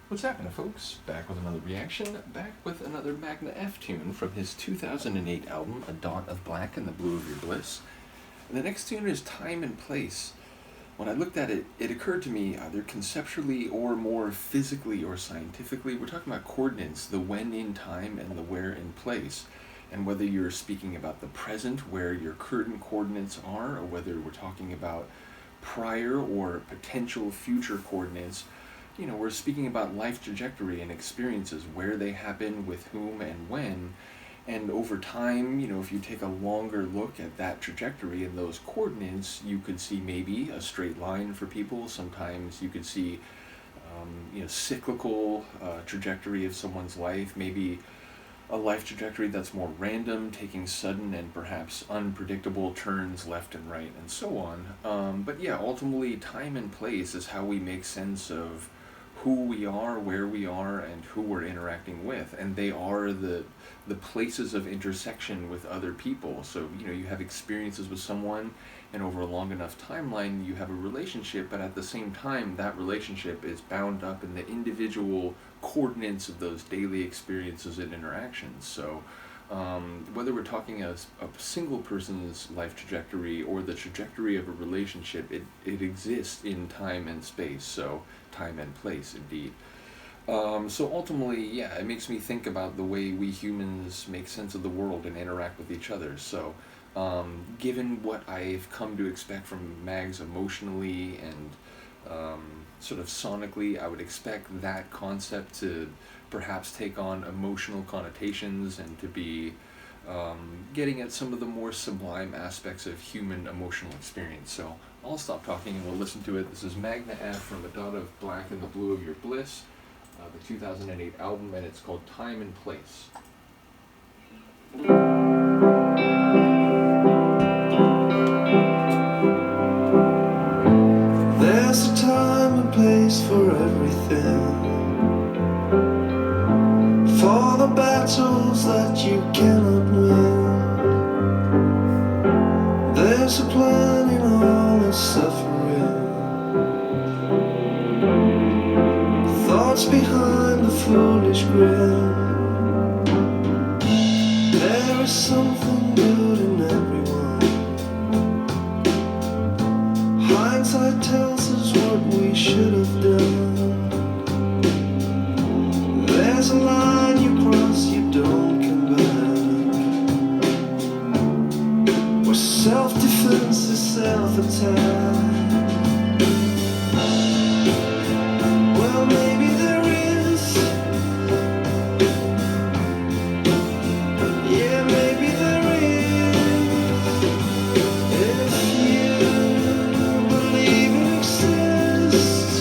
What's happening, folks? Back with another reaction, back with another Magne F tune from his 2008 album, A Dot of Black and the Blue of Your Bliss. And the next tune is Time and Place. When I looked at it, it occurred to me, either conceptually or more physically or scientifically, we're talking about coordinates, the when in time and the where in place. And whether you're speaking about the present, where your current coordinates are, or whether we're talking about prior or potential future coordinates, we're speaking about life trajectory and experiences, where they happen, with whom and when. And over time, if you take a longer look at that trajectory and those coordinates, you could see maybe a straight line for people. Sometimes you could see, cyclical trajectory of someone's life, maybe a life trajectory that's more random, taking sudden and perhaps unpredictable turns left and right, and so on. But yeah, ultimately, time and place is how we make sense of who we are, where we are, and who we're interacting with. And they are the places of intersection with other people. So, you have experiences with someone, and over a long enough timeline, you have a relationship, but at the same time, that relationship is bound up in the individual coordinates of those daily experiences and interactions. So, whether we're talking a single person's life trajectory or the trajectory of a relationship, it exists in time and space, so time and place, indeed. So ultimately, yeah, it makes me think about the way we humans make sense of the world and interact with each other. So, given what I've come to expect from Mags emotionally and sort of sonically, I would expect that concept to perhaps take on emotional connotations and to be getting at some of the more sublime aspects of human emotional experience. So I'll stop talking and we'll listen to it. This is Magne F from A Dot of Black and the Blue of Your Bliss, the 2008 album, and it's called Time and Place. There's a time and place for everything, for the battles that you cannot win. There's a plan in all the suffering, thoughts behind the foolish grin. There is something good in everyone. Hindsight tells us what we should have done. There's a line you cross, you don't come back, where self-defense is self-attack. Well, maybe there is. Yeah, maybe there is. If you believe it exists,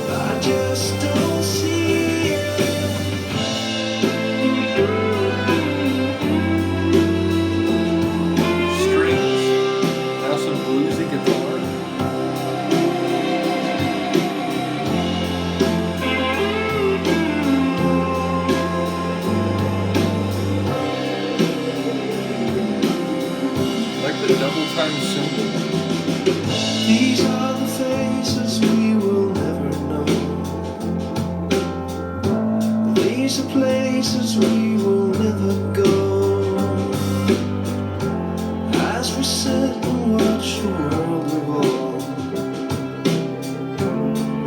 I just don't see it. Strings, now some bluesy guitar. Like the double time cymbal. These are the faces we will never know. These are places we will never go. As we sit and watch the world revolve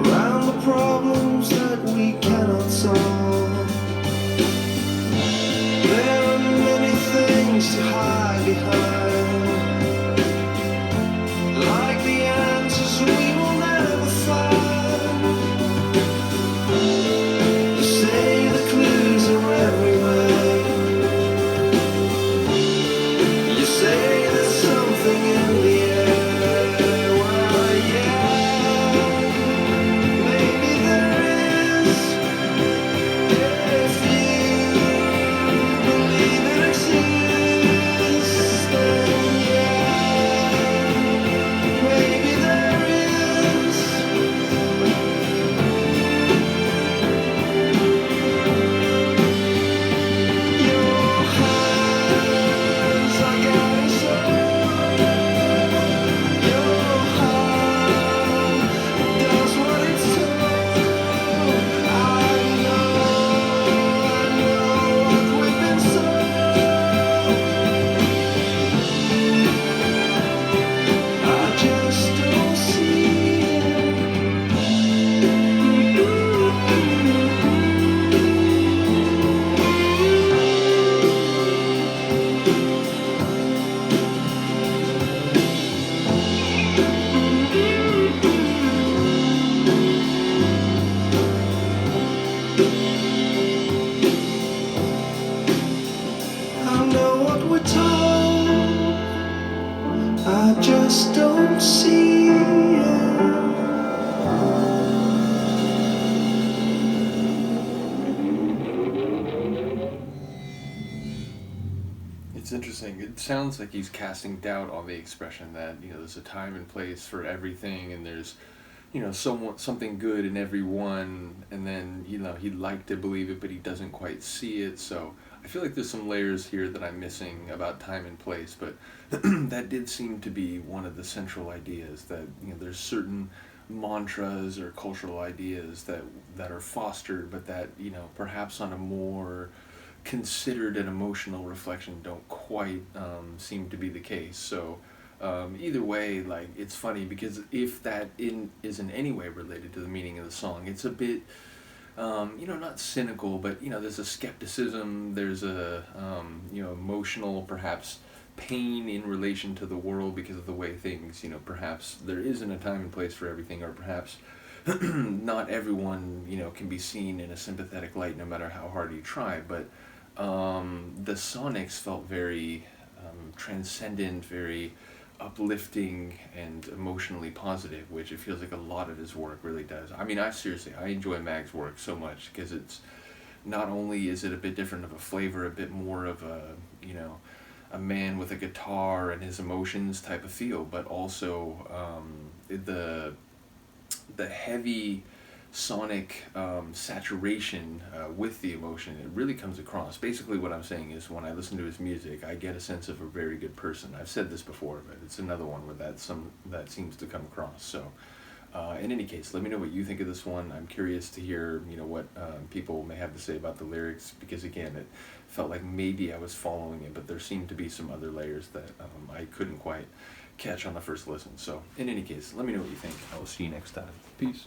around the problems that we cannot solve, there are many things to hide behind, like the answers we will never find. They say the clues are everywhere. saying, it sounds like he's casting doubt on the expression that, there's a time and place for everything, and there's, something good in everyone, and then, he'd like to believe it, but he doesn't quite see it. So I feel like there's some layers here that I'm missing about time and place, but that did seem to be one of the central ideas, that, there's certain mantras or cultural ideas that are fostered, but that, perhaps on a more considered and emotional reflection don't quite seem to be the case. So either way, like, it's funny because if that is in any way related to the meaning of the song, it's a bit not cynical, but there's a skepticism, there's a emotional, perhaps, pain in relation to the world because of the way things, perhaps there isn't a time and place for everything, or perhaps not everyone, can be seen in a sympathetic light no matter how hard you try. But the sonics felt very transcendent, very uplifting and emotionally positive, which it feels like a lot of his work really does. I mean, I enjoy Mag's work so much because it's not only is it a bit different of a flavor, a bit more of a man with a guitar and his emotions type of feel, but also the heavy sonic saturation with the emotion. It really comes across. Basically, what I'm saying is, when I listen to his music, I get a sense of a very good person. I've said this before, but it's another one where that seems to come across. So, in any case, let me know what you think of this one. I'm curious to hear, what people may have to say about the lyrics, because again, it felt like maybe I was following it, but there seemed to be some other layers that I couldn't quite catch on the first listen. So, in any case, let me know what you think. I will see you next time. Peace.